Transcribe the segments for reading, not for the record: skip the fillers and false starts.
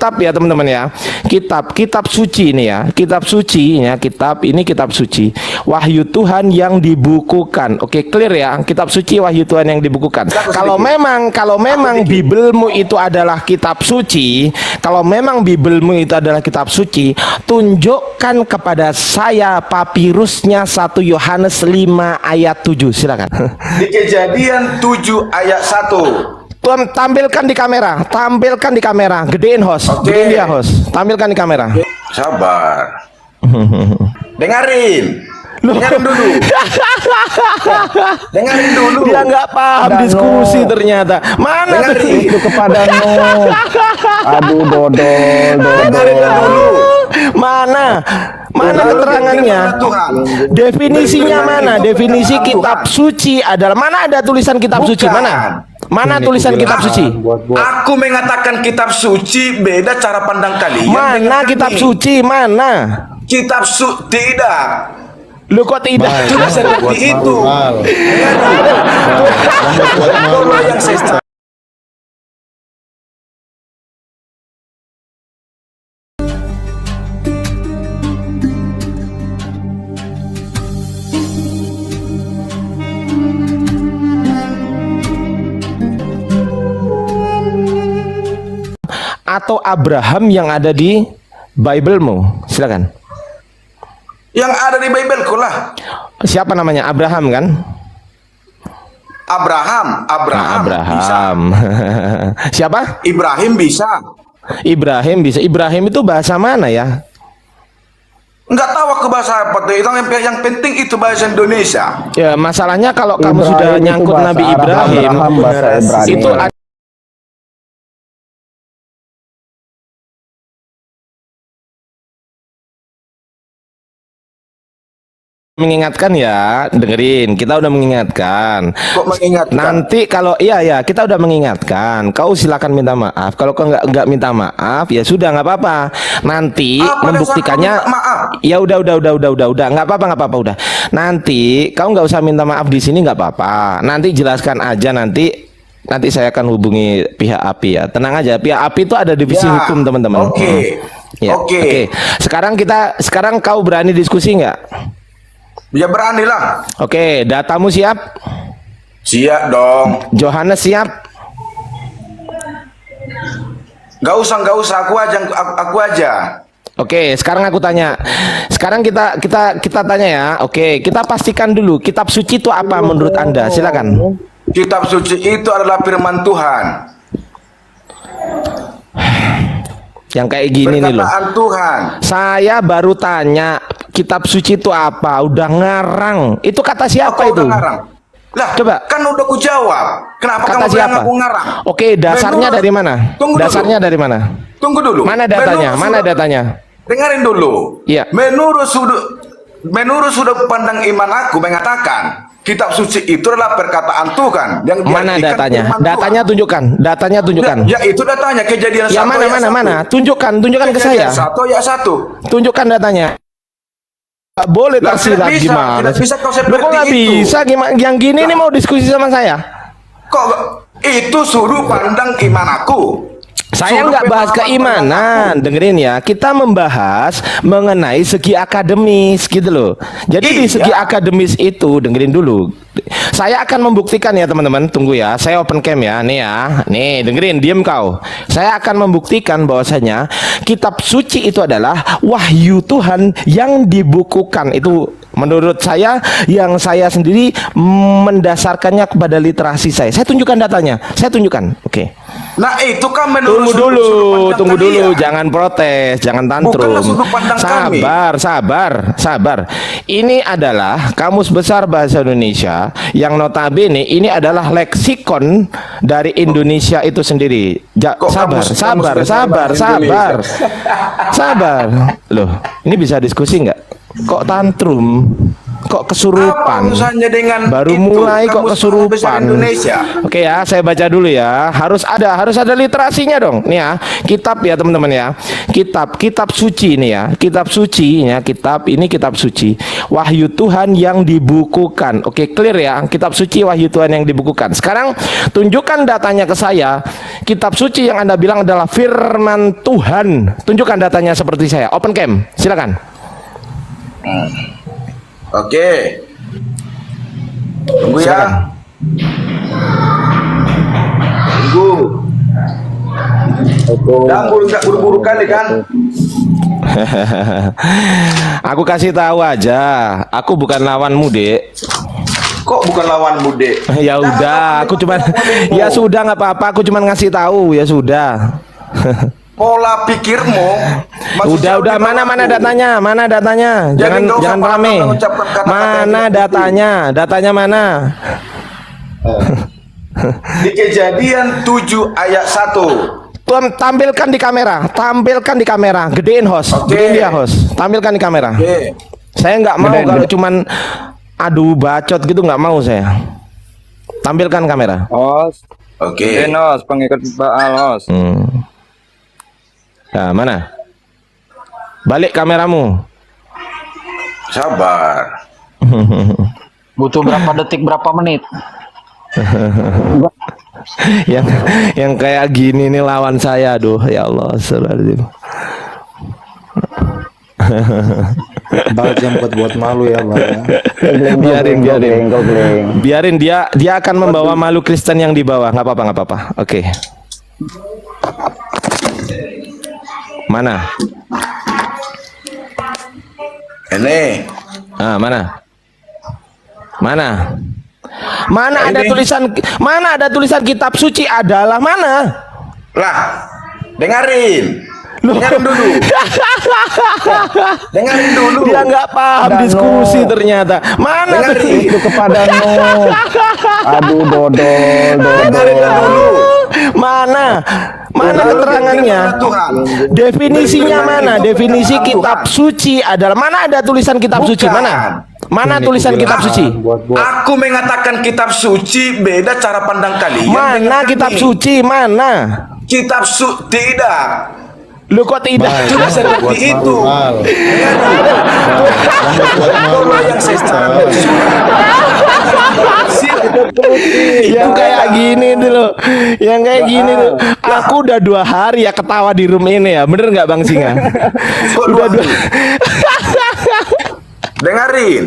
kitab ya teman-teman ya. Kitab suci ini ya. Kitab suci ya, kitab suci. Wahyu Tuhan yang dibukukan. Oke, clear ya. Kitab suci wahyu Tuhan yang dibukukan. Kalau memang Bibelmu itu adalah kitab suci, kalau memang Bibelmu itu adalah kitab suci, tunjukkan kepada saya papirusnya 1 Yohanes 5 ayat 7. Silakan. Di Kejadian 7 ayat 1. Tuan, tampilkan di kamera, gedein host, gedein dia host, tampilkan di kamera. Sabar. Dengerin dulu. Dengerin dulu. Dia nggak paham diskusi ternyata. Mana Dengerin. Itu kepadamu. Aduh, dodol. Dengerin dulu. Mana keterangannya? Definisinya mana? Definisi kitab suci adalah mana? Ada tulisan kitab suci mana? Mana tulisan kitab suci? Aku mengatakan kitab suci beda cara pandang kalian. Mana kitab suci? Mana? Kitab suci tidak. Lu kok tidak? Tidak seperti itu. Kalau yang saya Atau Abraham yang ada di Biblemu? Silakan. yang ada di Bibelku lah. Siapa namanya? Abraham kan? Abraham bisa. Siapa? Ibrahim bisa. Ibrahim bisa. Ibrahim itu bahasa mana ya? Enggak tahu aku bahasa apa tuh. Yang penting itu bahasa Indonesia. Ya, masalahnya kalau kamu Ibrahim sudah itu nyangkut bahasa Nabi Arab, Ibrahim, Abraham bahasa Ibrani. itu mengingatkan ya, dengerin, kita udah mengingatkan. Kok mengingatkan? Nanti kalau iya kita udah mengingatkan. Kau silakan minta maaf. Kalau kau nggak minta maaf, ya sudah nggak apa-apa. Nanti Apa membuktikannya. dasar kau minta maaf? Ya udah, nggak apa-apa udah. Nanti kau nggak usah minta maaf di sini nggak apa-apa. Nanti jelaskan aja nanti saya akan hubungi pihak API ya. Tenang aja, pihak API itu ada divisi Ya, hukum teman-teman. Oke. Ya, Oke. Sekarang kau berani diskusi nggak? Ya beranilah. Oke, datamu siap? Siap dong. Johannes siap? Gak usah. Aku aja. Oke, sekarang aku tanya. Sekarang kita tanya ya. Oke, kita pastikan dulu kitab suci itu apa menurut Anda? Silakan. Kitab suci itu adalah firman Tuhan. Yang kayak gini nih loh. Perkataan Tuhan. Saya baru tanya kitab suci itu apa? Udah ngarang. Itu kata siapa Kau itu? udah ngarang. Lah, Coba. kan udah ku jawab. Kenapa Kata kamu bilang siapa? aku ngarang? Oke, dasarnya Menurut- dari mana? Tunggu Dasarnya dulu. dari mana? Tunggu dulu. Mana datanya? Mana datanya? Dengarin dulu. Iya. Menurut sudut pandang iman aku mengatakan kitab suci itu adalah perkataan Tuhan yang Mana diartikan datanya? firman Datanya Tuhan. tunjukkan. Datanya tunjukkan. Ya itu datanya Kejadian Ya 1 mana ayat 1. Tunjukkan ke saya. Kejadian 1 ayat 1. Tunjukkan datanya. Nggak boleh Lah, tersirat tidak bisa, gimana? tidak bisa kau Loh, seperti kok nggak itu. bisa? Gimana? Yang gini nih mau diskusi sama saya? Kok itu sudut pandang iman aku. Saya Sudut nggak bahas pemahaman keimanan, aku. dengerin ya. Kita membahas mengenai segi akademis gitu loh. Jadi di segi Iya. akademis itu, dengerin dulu. Saya akan membuktikan ya teman-teman. Tunggu ya, saya open cam ya. Nih ya, nih dengerin, diem kau. Saya akan membuktikan bahwasanya kitab suci itu adalah wahyu Tuhan yang dibukukan. Itu menurut saya, yang saya sendiri mendasarkannya kepada literasi saya. Saya tunjukkan datanya. Saya tunjukkan. Oke. Nah itu kan menurut Tunggu dulu, jangan protes, jangan tantrum. Bukanlah sudut pandang kami. Sabar. Ini adalah Kamus Besar Bahasa Indonesia yang notabene ini adalah leksikon dari Indonesia itu sendiri. Kok Kamus Besar Bahasa Sabar. Loh, ini bisa diskusi nggak? Kok tantrum? Kok Apa kesurupan? urusannya dengan Baru itu? mulai kok Kamus Besar kesurupan. Indonesia. Oke ya, saya baca dulu ya. Harus ada literasinya dong. Nih ya, kitab ya teman-teman ya. Kitab suci ini ya. Kitab suci ya, kitab suci. Wahyu Tuhan yang dibukukan. Oke, clear ya. Kitab suci wahyu Tuhan yang dibukukan. Sekarang tunjukkan datanya ke saya. Kitab suci yang Anda bilang adalah firman Tuhan. Tunjukkan datanya seperti saya. Open cam, silakan. Oke. Tunggu ya. Silakan. Tunggu. Dan nggak buru-buru kali kan? Aku kasih tahu aja, aku bukan lawanmu, Dek. Kok bukan lawanmu, Dek? Ya udah, aku cuman ya sudah nggak apa-apa, aku cuman ngasih tahu, ya sudah. Pola pikirmu. Udah mana datanya? Mana datanya? Jadi nggak usah Jangan rame. mengucapkan kata-kata Mana yang datanya? Datanya mana? Di Kejadian 7 ayat 1. Tampilkan di kamera, gedein host, Oke. gedein dia host, tampilkan di kamera. Oke. Saya nggak mau Gedein, kalau cuman aduh bacot gitu, nggak mau saya. Tampilkan kamera. Os, Oke. Enos, pengikut Baal, Os. Nah, mana? Balik kameramu. Sabar. Butuh berapa detik, berapa menit? yang kayak gini nih lawan saya, aduh ya Allah, astagfirullahaladzim. Bal jangan buat malu ya, Bal ya. biarin dia akan membawa malu Kristen yang di bawah. Nggak apa-apa. Oke. Mana? Ini. Mana ada tulisan kitab suci adalah mana? Lah, dengerin. Dengerin dulu. Dia nggak paham Dano. diskusi ternyata. Mana Dengerin. Itu kepadamu. Aduh, dodol. Dengerin dulu. Mana keterangannya? Tuhan. Definisinya mana? Definisi kitab suci adalah mana ada tulisan kitab suci? Mana tulisan kitab suci? Aku mengatakan kitab suci beda cara pandang kalian. Mana dengan kitab kami. suci? Mana? Kitab tidak. Lu kok tidak? Tidak seperti itu. Kalau yang saya cakap Yang kayak gini dulu, Aku udah 2 hari ya ketawa di room ini ya, bener nggak Bang Singa? Udah 2. Dengerin.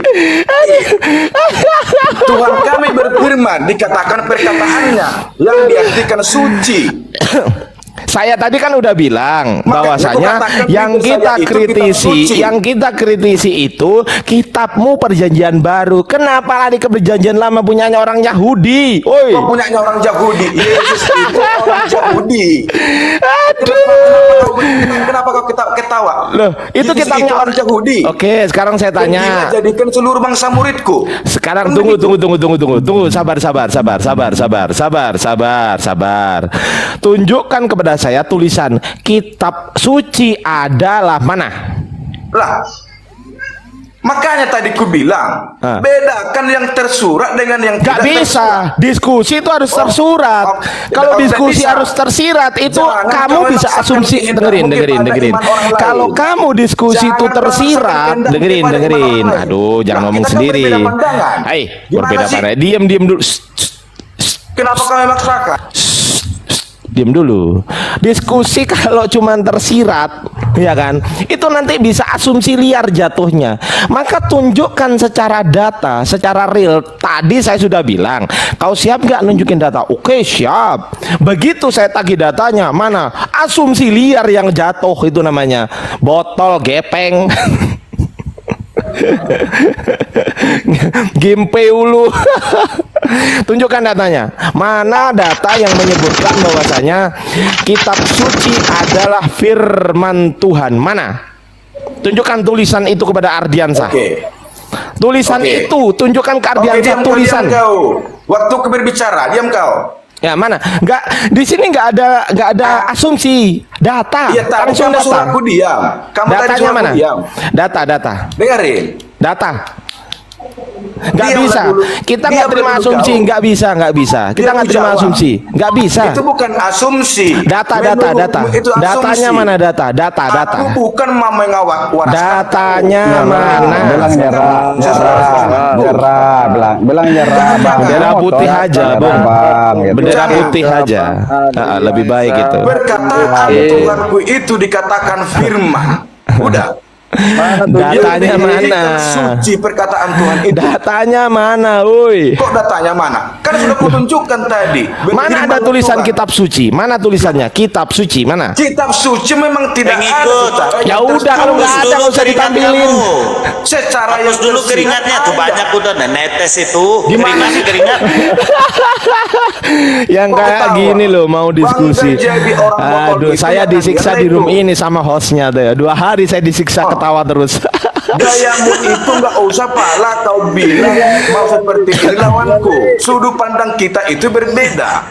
Tuhan kami berfirman, dikatakan perkataannya yang diartikan suci. Saya tadi kan udah bilang bahwasanya katakan yang itu kita saja, itu kitab kritisi itu kitabmu perjanjian baru. Kenapa lari ke perjanjian lama punyanya orang Yahudi? Oi. Kok punyanya orang Yahudi? Yesus itu orang Yahudi. Kenapa kau ketawa? Loh, itu Yesus kitabnya orang Yahudi. Oke, sekarang saya tanya. Dia jadikan seluruh bangsa muridku. Sekarang tunggu, sabar. Tunjukkan kepada saya tulisan kitab suci adalah mana? Lah, makanya tadi ku bilang, bedakan yang tersurat dengan yang Gak tidak bisa, tersurat. diskusi itu harus tersurat. Kalau tidak diskusi bisa. harus tersirat, itu Jangan kamu kau bisa memaksakan asumsi. kehendak Dengerin. kepada iman orang lain. Kalau kamu diskusi Jangan itu kau tersirat, memaksakan kehendak dengerin. kepada iman orang lain. Aduh, jangan Lah, ngomong kita kan sendiri. berbeda pandangan. Hai, Gimana berbeda sih? pandangan. Diam dulu. Kenapa kau memaksakan? Diam dulu. Diskusi kalau cuman tersirat, ya kan? Itu nanti bisa asumsi liar jatuhnya. Maka tunjukkan secara data, secara real. Tadi saya sudah bilang, kau siap nggak nunjukin data? Oke, siap. Begitu saya tagih datanya, mana? Asumsi liar yang jatuh itu namanya botol gepeng. Gimpe ulu. Tunjukkan datanya. Mana data yang menyebutkan bahwasanya kitab suci adalah firman Tuhan? Mana? Tunjukkan tulisan itu kepada Ardiansa. Oke. Tulisan Oke. itu tunjukkan ke Ardiansa diam tulisan. kau. Waktu kau berbicara, diam kau. Ya mana? Enggak, di sini enggak ada asumsi, data. Iya, tadi Langsung kamu suruh data. aku diam. Kamu tadi Datanya suruh mana? aku diam. Data. Dengerin. Data. Nggak Diamlah bisa. dulu. Kita nggak Diam terima dulu asumsi, kau. nggak bisa, nggak bisa. Kita Dia nggak terima jawab. asumsi, nggak bisa. Itu bukan asumsi. Data. Itu asumsi. Datanya mana data? Data. Aku bukan mau mengawak waras. Datanya mana? Bilang nyerah, bilang nyerah, bang. Bendera putih aja, Bang. Bang. Gitu. Bendera putih aja. Lebih baik itu. Perkataan Tuhanku itu dikatakan firman. Udah. Datanya Yang mana? dijadikan suci perkataan Tuhan itu. Datanya mana, woi? Kok datanya mana? Kan sudah kutunjukkan tadi. Mana ada Firman tulisan Tuhan. kitab suci? Mana tulisannya? Kitab suci mana? Kitab suci memang tidak Yang ada ikut. secara Ya yang udah, kalau tertulis. nggak ada nggak usah ditampilin. Secara yang Hapus dulu tersirat keringatnya tuh ada. banyak udah netes itu. Di mana? Keringat. Yang Kok kayak ketawa? gini loh mau diskusi. Bangga jadi orang bokol Aduh, itu saya yang disiksa yang di room itu. ini sama hostnya tuh. 2 hari saya disiksa ketawa terus. Gayamu itu nggak usah pala kau bilang mau seperti ini lawanku. Sudut pandang kita itu berbeda.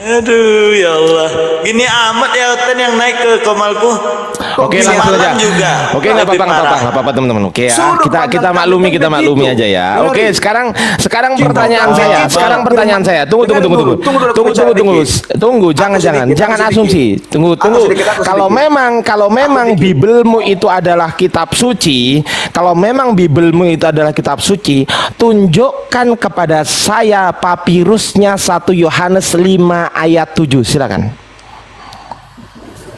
Aduh ya Allah. Gini amat ya Oten yang naik ke komalku. Oke, Bisa langsung aja. malam juga. Oke, nggak Lebih apa-apa, parah. nggak apa-apa teman-teman. Oke ya, Sudut kita pandang maklumi, kami kita kan maklumi begitu. aja ya. Dengerin. Oke, sekarang Cinta pertanyaan kami saya. itu Sekarang pertanyaan saya. Tunggu. Dengerin dulu. Tunggu dulu, aku bicara dikit. Tunggu, jangan sedikit. asumsi. Tunggu. Aku Kalau memang Bibelmu itu adalah kitab suci, kalau memang Bibelmu itu adalah kitab suci, tunjukkan kepada saya papirusnya 1 Yohanes 5 ayat 7. Silakan.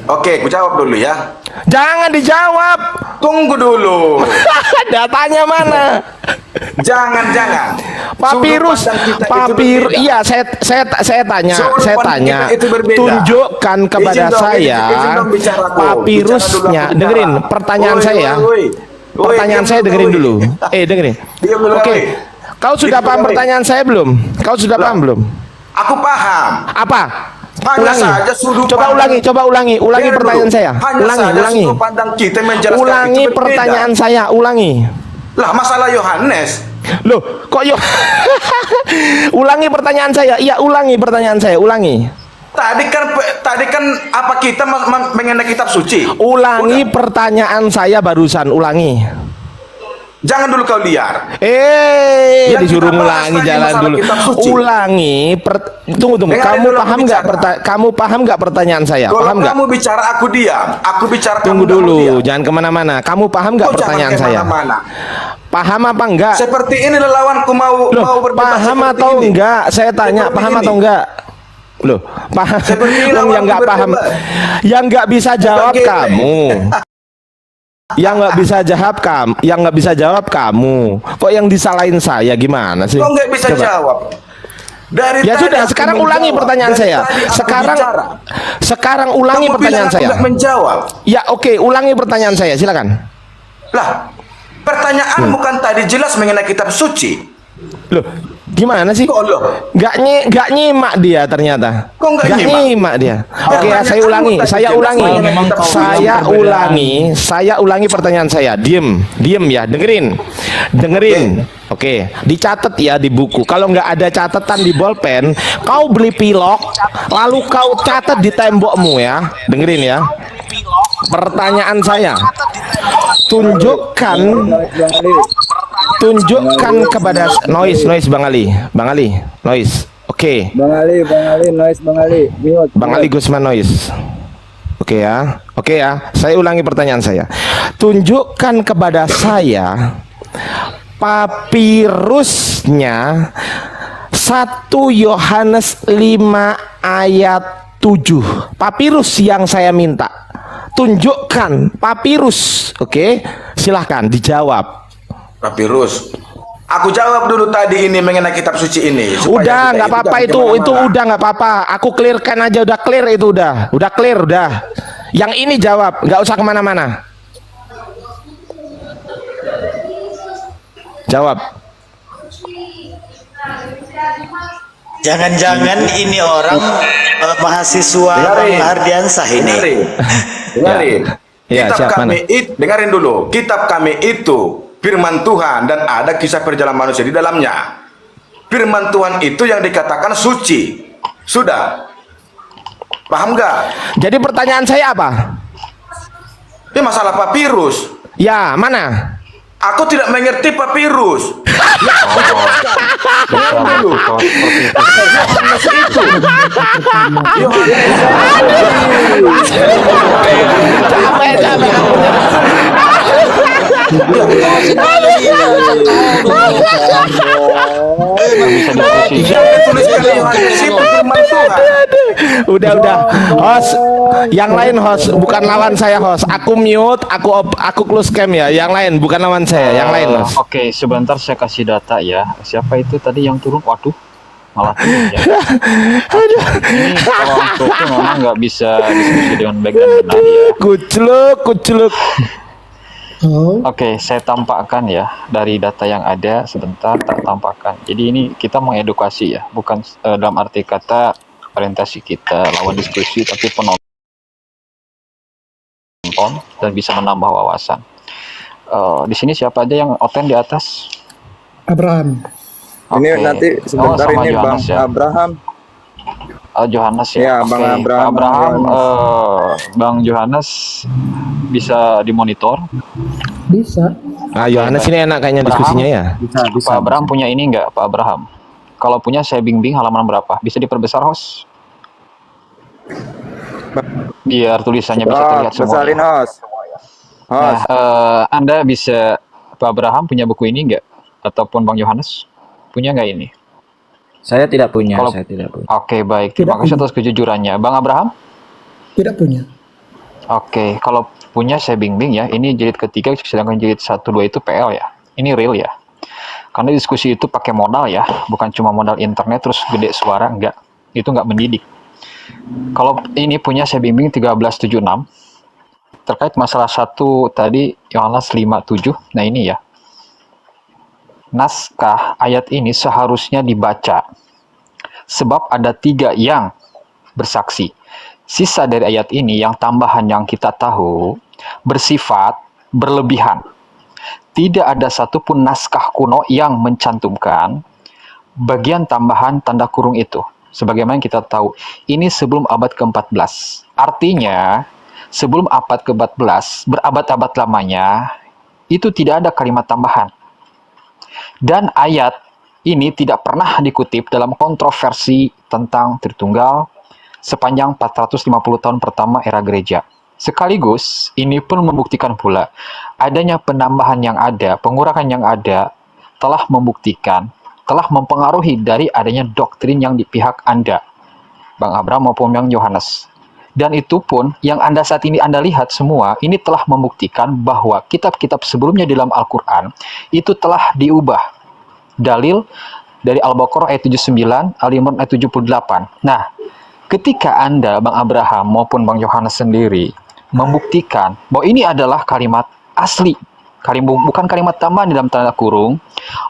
Oke, aku jawab dulu ya. Jangan dijawab. Tunggu dulu. Datanya mana? Jangan. Papirus, Sudut pandang kita itu berbeda. iya saya tanya, Sudut pandang kita itu berbeda. tunjukkan kepada Izin dong, saya izin dong bicaraku. papirusnya. Bicara dulu, aku Dengerin bicara. pertanyaan Woi, saya. woi. Woi, Pertanyaan diam saya dengerin woi. dulu. Dengerin. Diam dulu, Oke. woi. Kau sudah Diam paham dulu, woi. pertanyaan saya belum? Kau sudah paham belum? Aku paham. Apa? Hanya saja sudut Coba pandang- ulangi Dengar pertanyaan dulu. saya. Hanya saja Ulangi. sudut pandang kita menjelaskan Ulangi itu berbeda. pertanyaan saya, ulangi. Lah masalah Yohanes. Loh, kok ulangi pertanyaan saya. Iya, ulangi pertanyaan saya, ulangi. Tadi kan apa kita mengenai kitab suci? Ulangi pertanyaan saya barusan, ulangi. Jangan dulu kau liar. Yang Disuruh kita bahas ngulangi lagi jalan masalah dulu. kitab suci. Ulangi. Tunggu. Dengarin Kamu dulu aku paham nggak? bicara. Kamu paham nggak pertanyaan saya? Kalau Paham nggak? kamu bicara aku diam. Aku bicara Tunggu kamu dulu, diam. jangan kemana-mana. Kamu paham nggak Kau jangan pertanyaan saya? kemana-mana. Paham apa enggak? Seperti ini lawanku mau Loh, berdebat paham seperti atau ini. enggak? Saya tanya, Seperti paham ini. atau enggak? Loh, paham. Seperti ini Yang lawanku nggak paham, berdebat. yang nggak bisa jawab Sebagai- kamu. Yang nggak bisa jawab kamu. Kok yang disalahin saya gimana sih? Kau nggak bisa Coba. jawab. Dari Ya tadi sudah, aku sekarang menjawab. ulangi pertanyaan Dari saya. tadi aku Sekarang bicara. sekarang ulangi Kamu pertanyaan bilang aku saya. nggak menjawab. Ya oke, ulangi pertanyaan saya, silakan. Lah, pertanyaanmu kan tadi jelas mengenai kitab suci. Loh, gimana sih? Kok loh? Nggak nyimak dia ternyata. Kok nggak nyimak? dia. Oke ya, Pertanyaan saya ulangi, kamu tadi saya jelas ulangi, mengenai kitab suci. saya ulangi pertanyaan saya. Diem ya, dengerin. Oke, dicatat ya di buku. Kalau nggak ada catatan di bolpen, kau beli pilok, lalu kau catat di tembokmu ya. Dengerin ya. Pertanyaan saya, tunjukkan kepada noise Bang Ali, noise. Oke. Bang Ali, noise Bang Ali. Mute. Bang Ali Gusman noise. Oke ya. Saya ulangi pertanyaan saya. Tunjukkan kepada saya papirusnya 1 Yohanes 5 ayat 7. Papirus yang saya minta. Tunjukkan papirus. Oke. Silahkan dijawab. Papirus. Aku jawab dulu tadi ini mengenai kitab suci ini. supaya Udah kita nggak apa-apa jangan itu kemana-mana. udah nggak apa-apa. Aku clearkan aja, udah clear itu udah clear udah. Yang ini jawab, nggak usah kemana-mana. Jawab. Jangan-jangan ini orang mahasiswa Dengarin. Bang Ardiansah ini. Dengarin. Ya, Kitab siap, kami dengarin dulu. Kitab kami itu firman Tuhan dan ada kisah perjalanan manusia di dalamnya. Firman Tuhan itu yang dikatakan suci. Sudah. Paham nggak? Jadi pertanyaan saya apa? Ini masalah papirus. Ya, mana? Aku tidak mengerti papirus. Capek, capek. Yang dituliskan oleh Yohanes itu firman Tuhan. Udah. Host, yang lain host, bukan lawan saya host. Aku mute, aku close cam ya. Yang lain bukan lawan saya, yang lain host. Oke, sebentar saya kasih data ya. Siapa itu tadi yang turun? Waduh, malah turun ya. Ini kalau untuk itu memang nggak bisa diskusi dengan baik dan benar ya. Kucluk. Oke, saya tampakkan ya dari data yang ada. Sebentar tak tampakkan. Jadi ini kita mengedukasi ya, bukan dalam arti kata orientasi kita lawan diskusi, tapi penonton dan bisa menambah wawasan. Di sini siapa aja yang oten di atas? Abraham. Oke. Ini nanti sebentar sama ini Bang Johannes ya. Abraham. Johannes ya. Ya, Oke. Bang Abraham, Bang Johannes. Bang Johannes bisa dimonitor. Bisa. Nah, Yohanes ini enak kayaknya Abraham. diskusinya ya. Pak Abraham punya ini enggak, Pak Abraham? Kalau punya saya bimbing halaman berapa? Bisa diperbesar, host? Biar tulisannya bisa terlihat semua. Besarin host. Nah, Anda bisa, Pak Abraham punya buku ini enggak? Ataupun Bang Johannes punya nggak ini? Saya tidak punya, Kalau- saya tidak punya. Oke, baik. Terima kasih atas kejujurannya. Bang Abraham? Tidak punya. Oke, kalau punya saya bimbing ya. Ini jilid ketiga, sedangkan jilid 1-2 itu PL ya. Ini real ya. Karena diskusi itu pakai modal ya, bukan cuma modal internet terus gede suara, enggak. Itu enggak mendidik. Kalau ini punya saya bimbing 1376 terkait masalah satu tadi Yohanes 5:7. Nah ini ya. Naskah ayat ini seharusnya dibaca. Sebab ada 3 yang bersaksi. Sisa dari ayat ini yang tambahan yang kita tahu bersifat berlebihan. Tidak ada satupun naskah kuno yang mencantumkan bagian tambahan tanda kurung itu. Sebagaimana kita tahu, ini sebelum abad ke-14. Artinya, sebelum abad ke-14, berabad-abad lamanya, itu tidak ada kalimat tambahan. Dan ayat ini tidak pernah dikutip dalam kontroversi tentang Tritunggal sepanjang 450 tahun pertama era gereja. Sekaligus, ini pun membuktikan pula adanya penambahan yang ada, pengurangan yang ada, telah membuktikan, telah mempengaruhi dari adanya doktrin yang di pihak Anda, Bang Abraham maupun Bang Yohanes. Dan itu pun yang Anda saat ini Anda lihat semua, ini telah membuktikan bahwa kitab-kitab sebelumnya di dalam Al-Quran itu telah diubah. Dalil dari Al-Baqarah ayat 79, Al-Imran ayat 78. Nah, ketika Anda, Bang Abraham maupun Bang Yohanes sendiri membuktikan bahwa ini adalah kalimat asli, bukan kalimat tambahan di dalam tanda kurung,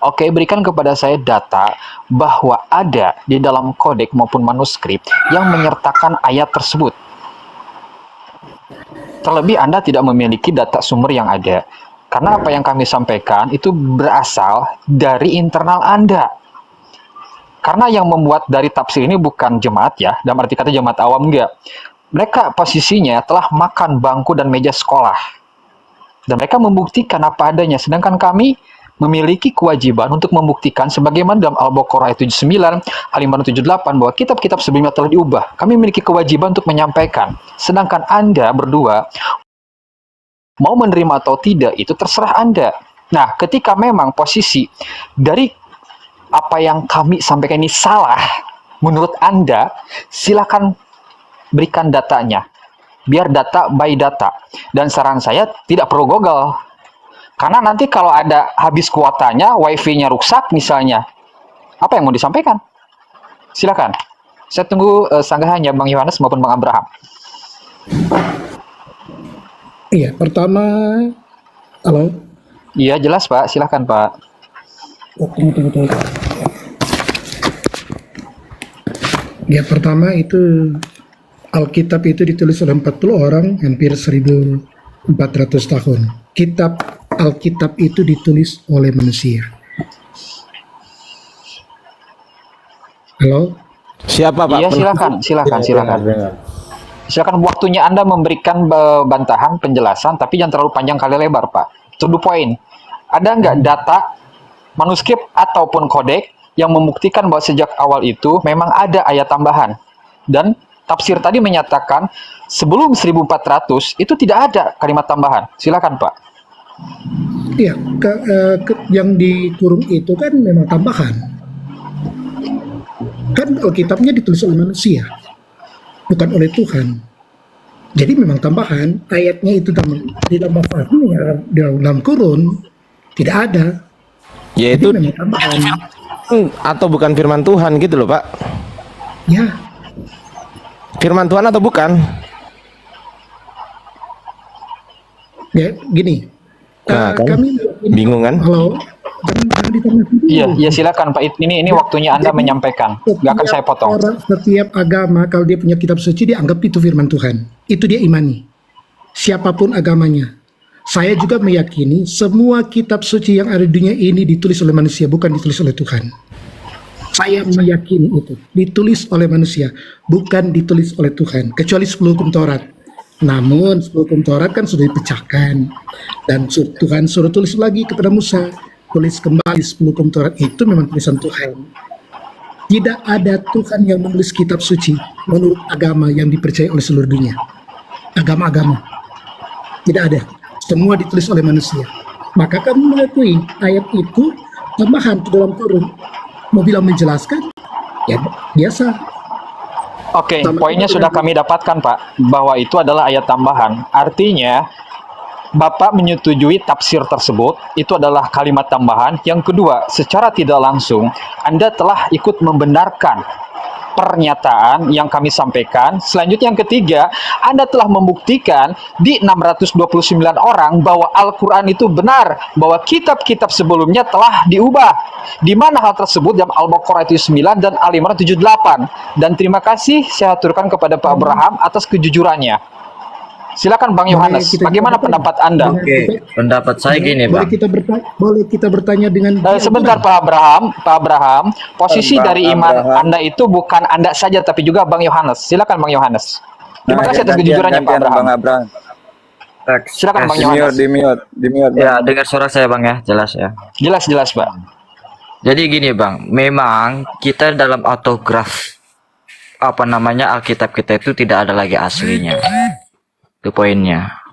oke, berikan kepada saya data bahwa ada di dalam kodek maupun manuskrip yang menyertakan ayat tersebut. Terlebih Anda tidak memiliki data sumber yang ada. Karena apa yang kami sampaikan itu berasal dari internal Anda. Karena yang membuat dari tafsir ini bukan jemaat ya, dalam arti kata jemaat awam enggak. Mereka posisinya telah makan bangku dan meja sekolah. Dan mereka membuktikan apa adanya. Sedangkan kami memiliki kewajiban untuk membuktikan sebagaimana dalam Al-Baqarah ayat 79, Al-Imran 78 bahwa kitab-kitab sebelumnya telah diubah. Kami memiliki kewajiban untuk menyampaikan. Sedangkan Anda berdua mau menerima atau tidak itu terserah Anda. Nah, ketika memang posisi dari apa yang kami sampaikan ini salah menurut Anda, silakan berikan datanya. Biar data by data. Dan saran saya tidak perlu Google. Karena nanti kalau ada habis kuotanya, wifi-nya rusak misalnya, apa yang mau disampaikan? Silakan. Saya tunggu sanggahannya Bang Yohanes maupun Bang Abraham. Iya, pertama, halo. Iya, jelas Pak. Silakan Pak. Tunggu. Ya, pertama itu Alkitab itu ditulis oleh 40 orang, hampir 1400 tahun. Kitab Alkitab itu ditulis oleh manusia. Halo? Siapa Pak? Iya, silakan. Silakan waktunya Anda memberikan bantahan, penjelasan, tapi jangan terlalu panjang kali lebar, Pak. To the point. Ada nggak data, manuskrip ataupun kodek yang membuktikan bahwa sejak awal itu memang ada ayat tambahan? Dan tafsir tadi menyatakan sebelum 1400 itu tidak ada kalimat tambahan. Silakan Pak. Iya, yang dikurung itu kan memang tambahan. Kan Alkitabnya ditulis oleh manusia, bukan oleh Tuhan. Jadi memang tambahan, ayatnya itu ditambah dalam kurun, tidak ada. Yaitu Jadi memang tambahan. atau bukan firman Tuhan gitu loh Pak. Ya, Firman Tuhan atau bukan? ya gini. Nah, kan? Kami Bingung kan? Halo, jangan ditanya dulu. Iya, silakan Pak. Ini waktunya Anda menyampaikan. Nggak akan saya potong. Setiap agama kalau dia punya kitab suci dia anggap itu firman Tuhan. Itu dia imani. Siapapun agamanya. Saya juga meyakini semua kitab suci yang ada di dunia ini ditulis oleh manusia, bukan ditulis oleh Tuhan. Saya meyakini itu. Ditulis oleh manusia, bukan ditulis oleh Tuhan. Kecuali 10 hukum Taurat. Namun 10 hukum Taurat kan sudah dipecahkan. Dan Tuhan suruh tulis lagi kepada Musa. Tulis kembali 10 hukum Taurat, itu memang tulisan Tuhan. Tidak ada Tuhan yang menulis kitab suci menurut agama yang dipercaya oleh seluruh dunia. Agama-agama. Tidak ada. Semua ditulis oleh manusia. Maka kami mengakui ayat itu tambahan ke dalam kurun. Mau bilang menjelaskan? Ya biasa. Oke, poinnya sudah kami dapatkan Pak, bahwa itu adalah ayat tambahan. Artinya, Bapak menyetujui tafsir tersebut, itu adalah kalimat tambahan. Yang kedua, secara tidak langsung, Anda telah ikut membenarkan pernyataan yang kami sampaikan. Selanjutnya yang ketiga, Anda telah membuktikan di 629 orang bahwa Al-Quran itu benar, bahwa kitab-kitab sebelumnya telah diubah. Di mana hal tersebut dalam Al-Baqarah itu 9 dan Al-Imran 78. Dan terima kasih saya aturkan kepada Pak Abraham atas kejujurannya. Silakan Bang Yohanes, bagaimana pendapat Anda? Oke, pendapat saya gini, Bang. Boleh kita bertanya dengan Sebentar Pak Abraham, posisi Bang dari iman Abraham. Anda itu bukan Anda saja tapi juga Bang Yohanes. Silakan Bang Yohanes. Terima kasih atas kejujurannya Pak Abraham. Bang Abraham. Silakan Bang Yohanes. Di mute. Ya, dengar suara saya Bang ya, jelas ya. Jelas Pak. Jadi gini Bang, memang kita dalam autograf Alkitab kita itu tidak ada lagi aslinya. Itu poinnya.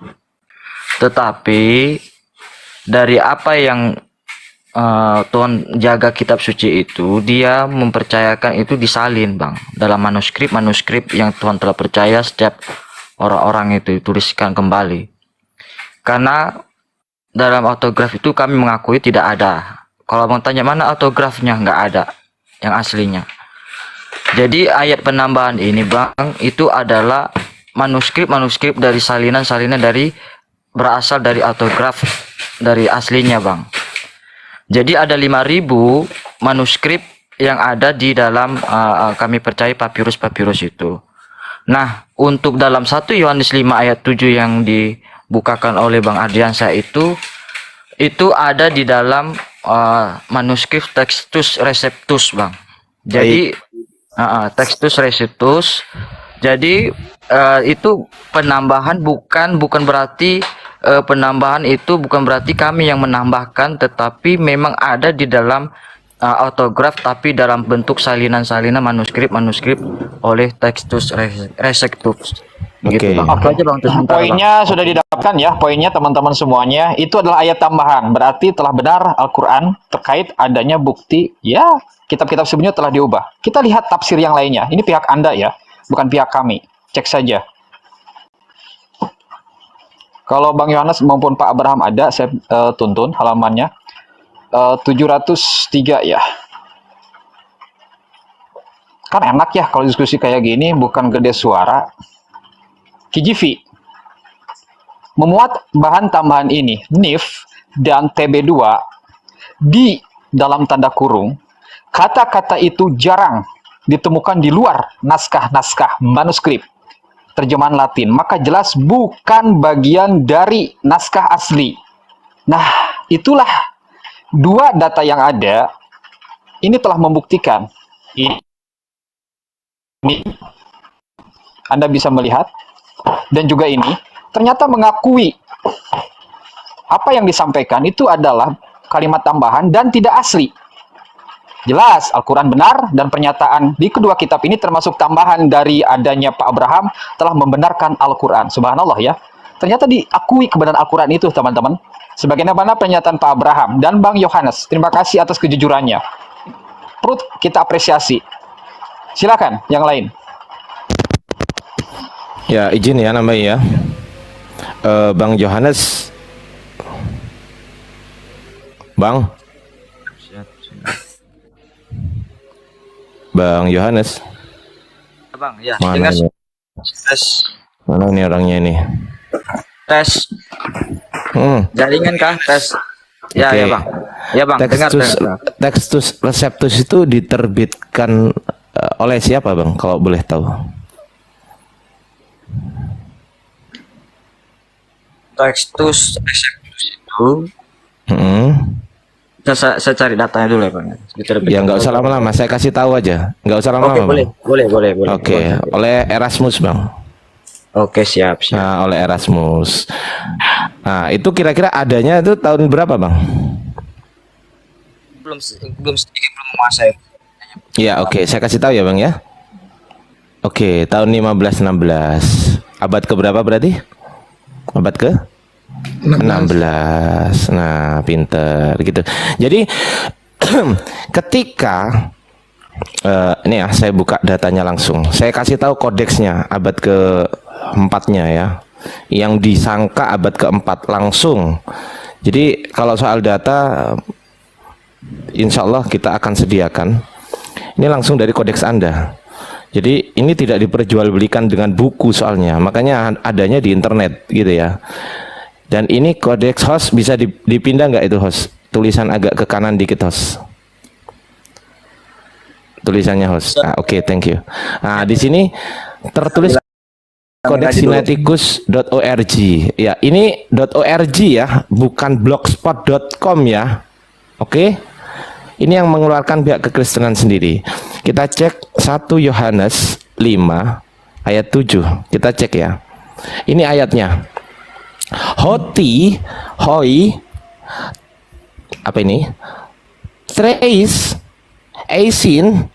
Tetapi dari apa yang Tuhan jaga kitab suci itu, dia mempercayakan itu disalin Bang, dalam manuskrip yang Tuhan telah percaya setiap orang-orang itu dituliskan kembali. Karena dalam autograf itu kami mengakui tidak ada. Kalau Bang tanya mana autografnya, nggak ada yang aslinya. Jadi ayat penambahan ini Bang, itu adalah manuskrip dari salinan dari berasal dari autograf dari aslinya Bang. Jadi ada 5.000 manuskrip yang ada di dalam kami percaya papirus itu. Nah, untuk dalam 1 Yohanes 5 ayat 7 yang dibukakan oleh Bang Ardiansyah itu ada di dalam manuskrip Textus Receptus Bang. Jadi Textus Receptus. Jadi itu penambahan bukan berarti penambahan itu bukan berarti kami yang menambahkan, tetapi memang ada di dalam autograf tapi dalam bentuk salinan manuskrip oleh Textus Receptus. Gitu, Bang. Oke aja Bang. Poinnya sudah didapatkan ya, poinnya teman-teman semuanya. Itu adalah ayat tambahan, berarti telah benar Al-Quran terkait adanya bukti ya kitab-kitab sebelumnya telah diubah. Kita lihat tafsir yang lainnya. Ini pihak Anda ya, bukan pihak kami. Cek saja. Kalau Bang Yohanes maupun Pak Abraham ada, saya tuntun halamannya 703 ya. Kan enak ya kalau diskusi kayak gini, bukan gede suara. KJV memuat bahan tambahan ini, NIF dan TB2 di dalam tanda kurung. Kata-kata itu jarang ditemukan di luar naskah-naskah manuskrip terjemahan Latin, maka jelas bukan bagian dari naskah asli. Nah, itulah dua data yang ada ini telah membuktikan ini Anda bisa melihat, dan juga ini ternyata mengakui apa yang disampaikan itu adalah kalimat tambahan dan tidak asli. Jelas, Al-Quran benar dan pernyataan di kedua kitab ini termasuk tambahan dari adanya Pak Abraham telah membenarkan Al-Quran. Subhanallah ya. Ternyata diakui kebenaran Al-Quran itu, teman-teman. Sebagaimana pernyataan Pak Abraham dan Bang Yohanes. Terima kasih atas kejujurannya. Perlu kita apresiasi. Silakan, yang lain. Ya, izin ya namanya ya. Bang Yohanes. Bang. Bang Yohanes. Bang, ya, Mana dengar. ini? Tes, Mana ini orangnya ini? tes. Jaringan kah? Tes. Ya, Oke. ya bang. Ya bang, dengar. Textus Receptus itu diterbitkan oleh siapa bang? Kalau boleh tahu. Textus itu. Saya cari datanya dulu ya bang. Ya nggak usah lama-lama, saya kasih tahu aja. Nggak usah lama-lama. Oke, boleh, Bang. boleh. Oke, oleh Erasmus bang. Oke, siap. Nah, oleh Erasmus. Nah, itu kira-kira adanya itu tahun berapa bang? Belum sedikit belum menguasai. Ya oke, saya kasih tahu ya bang ya. Oke, tahun 1516. Abad keberapa berarti? Abad ke 16. Nah, pinter gitu. Jadi ketika ini ya, saya buka datanya langsung. Saya kasih tahu kodeksnya abad ke-4-nya ya. Yang disangka abad ke-4 langsung. Jadi kalau soal data insya Allah kita akan sediakan. Ini langsung dari kodeks Anda. Jadi ini tidak diperjualbelikan dengan buku soalnya. Makanya adanya di internet gitu ya. Dan ini kodeks host bisa dipindah nggak itu host? Tulisan agak ke kanan dikit host. Tulisannya host. Oke, thank you. Nah, di sini tertulis kodeks sinaiticus.org. Ya, ini .org ya, bukan blogspot.com ya. Oke. Ini yang mengeluarkan pihak kekristenan sendiri. Kita cek 1 Yohanes 5 ayat 7. Kita cek ya. Ini ayatnya. Hoi, apa ini? Treis, eisin,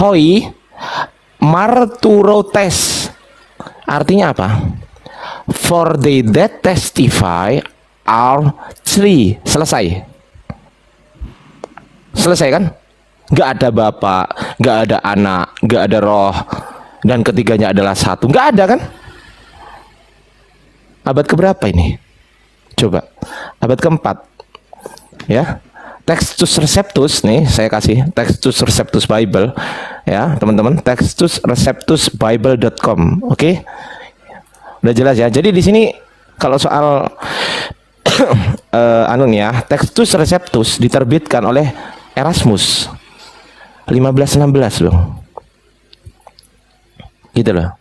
hoi, marturotes. Artinya apa? For they that testify are three. Selesai. Selesai kan? Nggak ada bapak, nggak ada anak, nggak ada roh, dan ketiganya adalah satu. Nggak ada kan? Abad keberapa ini? Coba. Abad ke-4. Ya. Textus Receptus nih, saya kasih Textus Receptus Bible ya, teman-teman. Textus Receptus Bible.com. Oke. Udah jelas ya. Jadi di sini kalau soal anu nih ya, Textus Receptus diterbitkan oleh Erasmus 1516 loh. Gitu loh.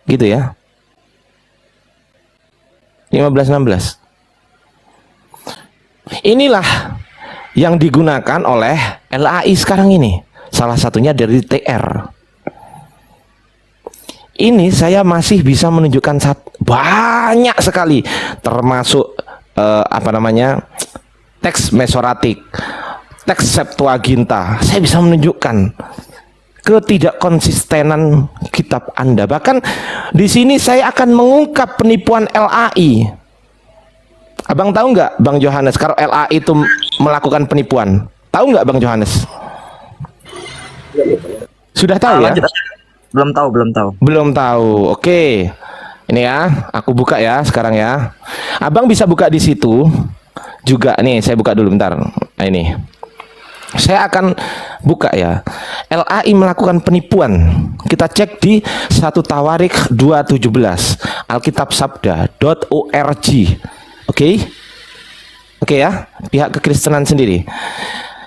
Gitu ya. 1516. Inilah yang digunakan oleh LAI sekarang ini. Salah satunya dari TR. Ini saya masih bisa menunjukkan banyak sekali, termasuk apa namanya, teks Mesoratik, teks Septuaginta. Saya bisa menunjukkan ketidakkonsistenan kitab Anda. Bahkan di sini saya akan mengungkap penipuan LAI. Abang tahu nggak, Bang Yohanes, kalau LAI itu melakukan penipuan? Tahu nggak, Bang Yohanes? Sudah tahu ya? Belum tahu. Belum tahu. Oke. Ini ya, aku buka ya sekarang ya. Abang bisa buka di situ juga nih, saya buka dulu bentar. Nah, ini. Saya akan buka ya. LAI melakukan penipuan. Kita cek di 1 Tawarikh 2:17, alkitabsabda.org. Oke. Oke ya, pihak kekristenan sendiri.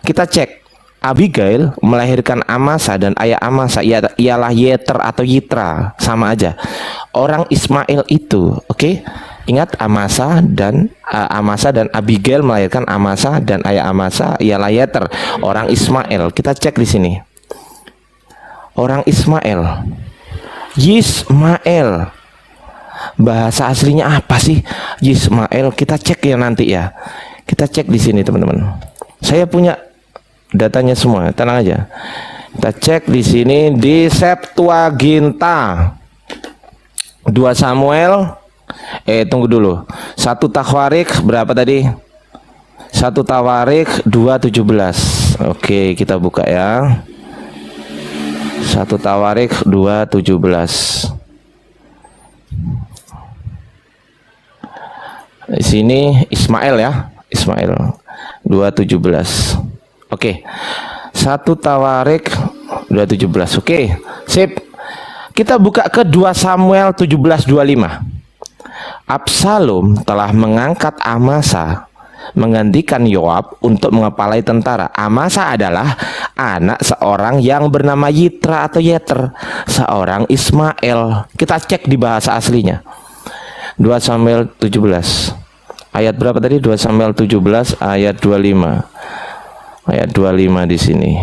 Kita cek. Abigail melahirkan Amasa dan ayah Amasa ialah Yeter atau Yitra, sama aja. Orang Ismail itu, oke? Ingat Amasa dan Abigail melahirkan Amasa dan ayah Amasa ialah Yeter, orang Ismail. Kita cek di sini. Orang Ismail. Yismael. bahasa aslinya apa sih Ismail? Kita cek ya nanti ya. Kita cek di sini teman-teman. Saya punya datanya semua, tenang aja. Kita cek di sini di Septuaginta. 2 Samuel tunggu dulu. 1 Tawarik berapa tadi? 1 Tawarik 2:17. Oke, kita buka ya. 1 Tawarik 2:17. Di sini Ismail ya, Ismail 2:17. Oke. 1 Tawarik 2:17. Oke, sip. Kita buka ke 2 Samuel 17:25. Absalom telah mengangkat Amasa menggantikan Yoab untuk mengepalai tentara. Amasa adalah anak seorang yang bernama Yitra atau Yeter, seorang Ismail. Kita cek di bahasa aslinya. 2 Samuel 17. Ayat berapa tadi? 2 Samuel 17 ayat 25. Ayat 25 di sini.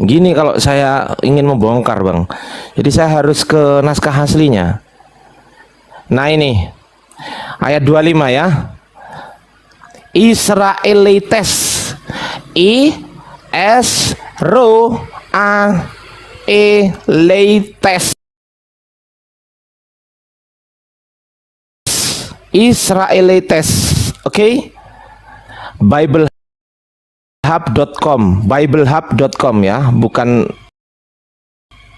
Gini kalau saya ingin membongkar, Bang. Jadi saya harus ke naskah aslinya. Nah ini ayat 25 ya. Israelites, Israelites, Israelites, oke? Biblehub.com ya, bukan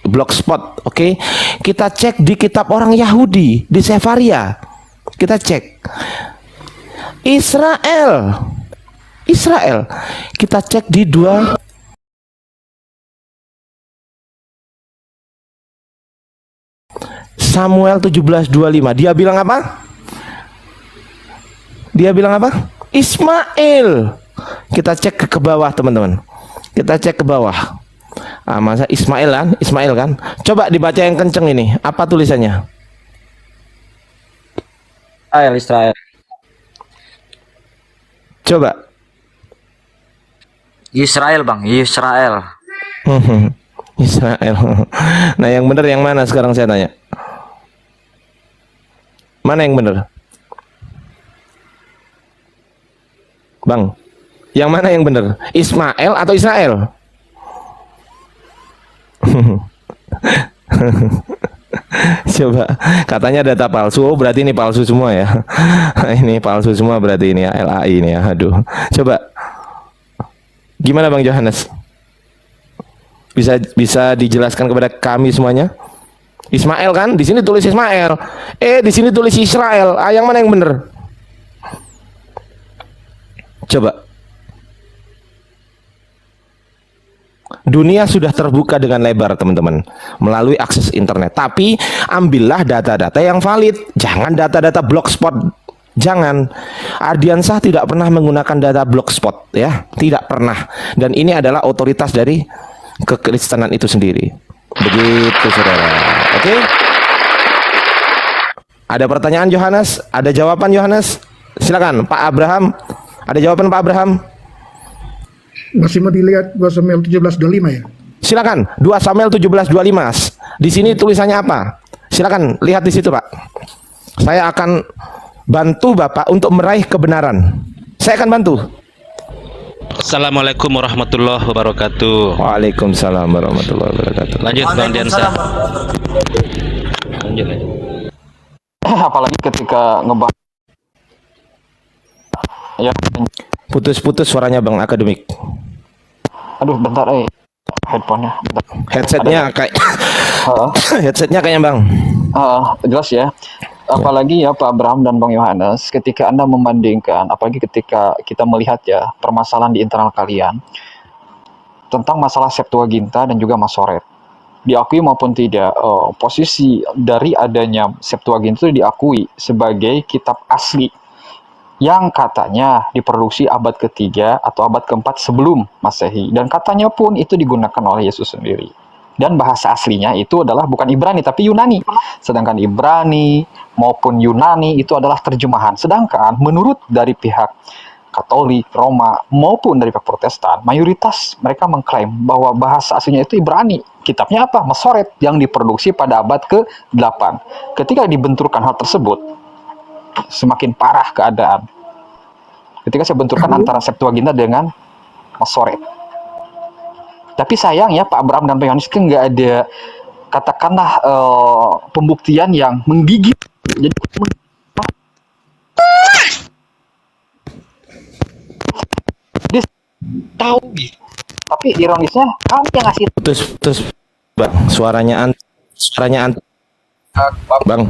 blogspot, oke? Kita cek di kitab orang Yahudi di Sefaria. Kita cek Israel. Kita cek di 2 Samuel 17:25. Dia bilang apa? Ismail. Kita cek ke bawah teman-teman. Kita cek ke bawah. Masa Ismail kan? Coba dibaca yang kenceng ini. Apa tulisannya? Israel. Coba. Israel, Bang. Israel. Israel. Nah, yang benar yang mana sekarang saya tanya? Mana yang benar? Bang, yang mana yang benar? Ismail atau Israel? Coba, katanya data palsu. Oh, berarti ini palsu semua ya. Ini palsu semua berarti ini ya, LAI ini ya. Aduh. Coba. Gimana Bang Johannes? Bisa dijelaskan kepada kami semuanya? Ismail kan? Di sini tulis Ismail. Di sini tulis Israel. Yang mana yang benar? Coba. Dunia sudah terbuka dengan lebar teman-teman melalui akses internet. Tapi ambillah data-data yang valid. Jangan data-data blogspot. Jangan. Ardiansah tidak pernah menggunakan data blogspot ya, tidak pernah. Dan ini adalah otoritas dari kekristenan itu sendiri. Begitu saudara. Oke? Ada pertanyaan Yohanes? Ada jawaban Yohanes? Silakan Pak Abraham. Ada jawaban Pak Abraham? Masih mau dilihat 2 Samuel 17:25 ya? Silakan 2 Samuel 17:25. Di sini tulisannya apa? Silakan lihat di situ Pak. Saya akan bantu Bapak untuk meraih kebenaran. Saya akan bantu. Assalamualaikum warahmatullahi wabarakatuh. Waalaikumsalam warahmatullahi wabarakatuh. Lanjut Bang Diansa. Lanjut. Apalagi ketika ngebahas ya. Putus-putus suaranya Bang Akademik. Aduh, bentar headphone-nya. Bentar. Headsetnya kayak headsetnya kayaknya Bang. Jelas ya. Apalagi ya Pak Abraham dan Bang Yohanes, ketika Anda membandingkan, apalagi ketika kita melihat ya permasalahan di internal kalian tentang masalah Septuaginta dan juga Masoret. Diakui maupun tidak, posisi dari adanya Septuaginta itu diakui sebagai kitab asli yang katanya diproduksi abad ketiga atau abad keempat sebelum Masehi, dan katanya pun itu digunakan oleh Yesus sendiri. Dan bahasa aslinya itu adalah bukan Ibrani tapi Yunani. Sedangkan Ibrani maupun Yunani itu adalah terjemahan. Sedangkan menurut dari pihak Katolik, Roma, maupun dari pihak Protestan, mayoritas mereka mengklaim bahwa bahasa aslinya itu Ibrani. Kitabnya apa? Masoret, yang diproduksi pada abad ke-8. Ketika dibenturkan hal tersebut, semakin parah keadaan. Ketika saya benturkan antara Septuaginta dengan Masoret. Tapi sayangnya Pak Abraham dan Pak Yohanes kan nggak ada, katakanlah, pembuktian yang menggigit. Jadi dia tahu gitu. Tapi ironisnya kami yang ngasih Putus bang, suaranya bang,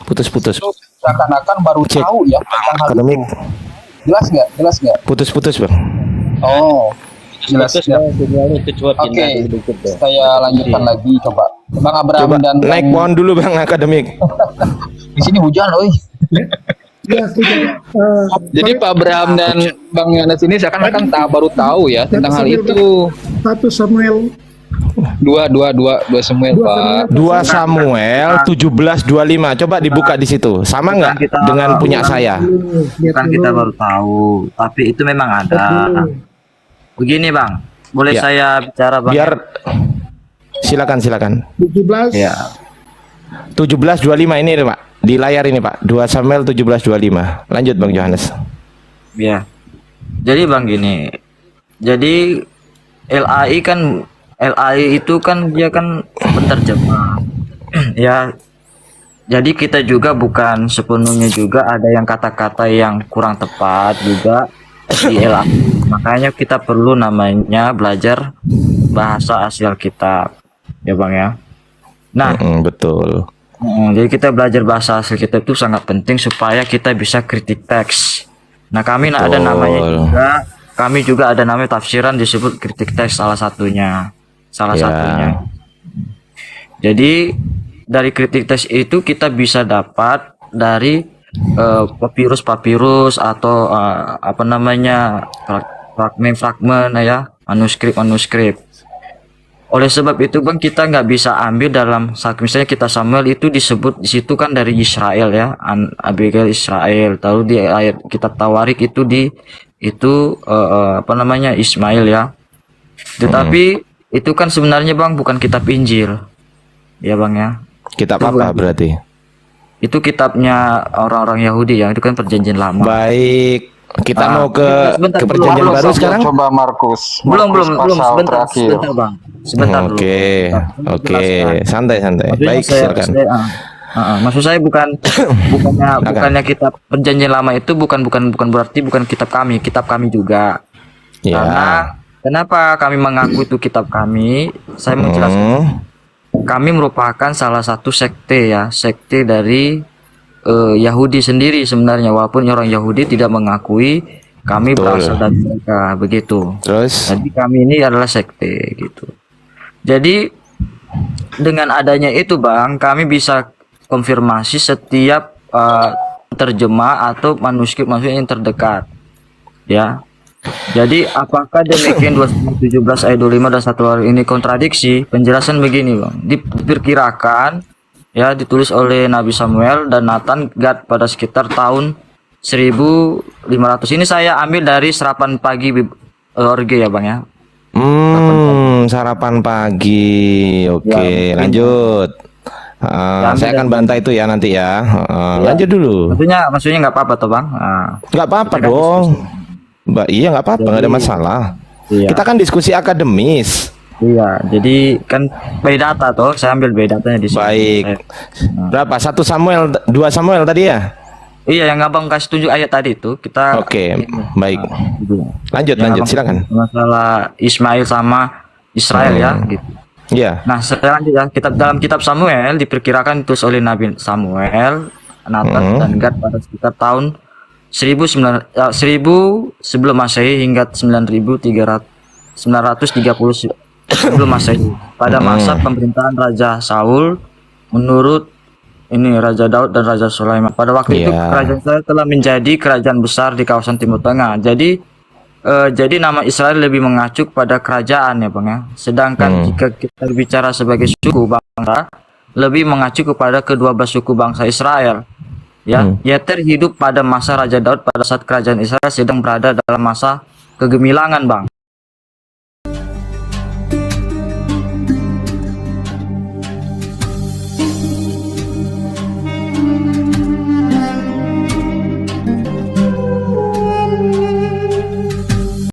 putus seakan-akan baru Cek. tahu ya tentang hal akademik, itu. Jelas nggak? putus bang. Oh, jelas. Oke, saya lanjutkan lagi coba. Bang Abraham Coba dan naik pohon dulu bang akademik. di sini hujan, oi. Ya, Jadi Pak Abraham dan Bang Yohanes ini seakan-akan baru tahu ya tentang hal itu. 1 Samuel Dua Samuel, Pak. 2 Samuel 17:25. Coba dibuka di situ. Sama nggak Kita- dengan punya saya? Bukan kita baru tahu, tapi itu memang ada. Begini bang, boleh Ya. saya bicara bang? Biar silakan 17 Ya. 17:25 ini Pak. Di layar ini Pak. 2 Samuel 17:25. Lanjut Bang Yohanes. Ya. Jadi bang gini, jadi LAI itu kan dia kan penterjemah. Ya. Jadi kita juga bukan sepenuhnya juga ada yang kata-kata yang kurang tepat juga di LAI. Makanya kita perlu namanya belajar bahasa asli Alkitab. Ya bang ya. Nah, Betul. jadi kita belajar bahasa asli kita itu sangat penting supaya kita bisa kritik teks. Nah kami ada namanya juga, kami juga ada namanya tafsiran disebut kritik teks salah satunya. Ya. Jadi dari kritik teks itu kita bisa dapat dari papirus atau apa namanya fragmen ya, manuskrip. Oleh sebab itu bang kita nggak bisa ambil dalam misalnya kita Samuel itu disebut di situ kan dari Israel ya, Abigail Israel. Lalu di ayat kitab Tawarik itu apa namanya Ismail ya. Tetapi itu kan sebenarnya bang bukan kitab Injil ya bang ya. Kitab Itu apa bukan. berarti? Itu kitabnya orang-orang Yahudi ya, itu kan perjanjian lama. Baik. Kita mau ke sebentar, perjanjian belum, baru sekarang? Coba Markus. belum Pasal sebentar terakhir. bang, sebentar dulu. Oke. Santai. Maksudnya Baik, silakan. Maksud saya bukannya kitab perjanjian lama itu bukan berarti bukan kitab kami juga. Ya. Karena kenapa kami mengaku itu kitab kami? Saya mau jelaskan. Kami merupakan salah satu sekte dari Yahudi sendiri sebenarnya, walaupun orang Yahudi tidak mengakui kami berasal dari mereka begitu. Terus? Jadi kami ini adalah sekte gitu. Jadi dengan adanya itu bang, kami bisa konfirmasi setiap terjemah atau manuskrip yang terdekat, ya. Jadi apakah demikian 217 ayat 25 dan 1 hari ini kontradiksi? Penjelasan begini bang, diperkirakan ya ditulis oleh Nabi Samuel dan Nathan Gad pada sekitar tahun 1500. Ini saya ambil dari serapan pagi org ya bang ya. Sarapan pagi. Oke, lanjut. Saya akan bantah itu ya nanti ya. Lanjut dulu. Maksudnya nggak apa-apa toh bang. Nggak apa-apa dong. Mbak, iya nggak apa-apa, nggak ada masalah. Iya. Kita kan diskusi akademis. Iya, jadi kan by data toh, saya ambil by datanya di sini. Baik. Berapa? 1 Samuel, 2 Samuel tadi ya? Iya, yang abang kasih tunjuk ayat tadi itu kita. Oke, baik. Lanjut, Yang abang silakan. Masalah Ismail sama Israel ya, gitu. Iya. Nah, selanjutnya dalam kitab Samuel diperkirakan ditulis oleh Nabi Samuel, Nathan dan Gad pada sekitar tahun 1000 sebelum Masehi hingga 930 sebelum Masehi. Pada masa pemerintahan Raja Saul menurut Raja Daud dan Raja Sulaiman. Pada waktu itu kerajaan Israel telah menjadi kerajaan besar di kawasan Timur Tengah. Jadi nama Israel lebih mengacu pada kerajaan ya bang ya. Sedangkan jika kita bicara sebagai suku bangsa, lebih mengacu kepada kedua belas suku bangsa Israel. Ya, Yeter hidup pada masa Raja Daud pada saat kerajaan Israel sedang berada dalam masa kegemilangan, Bang.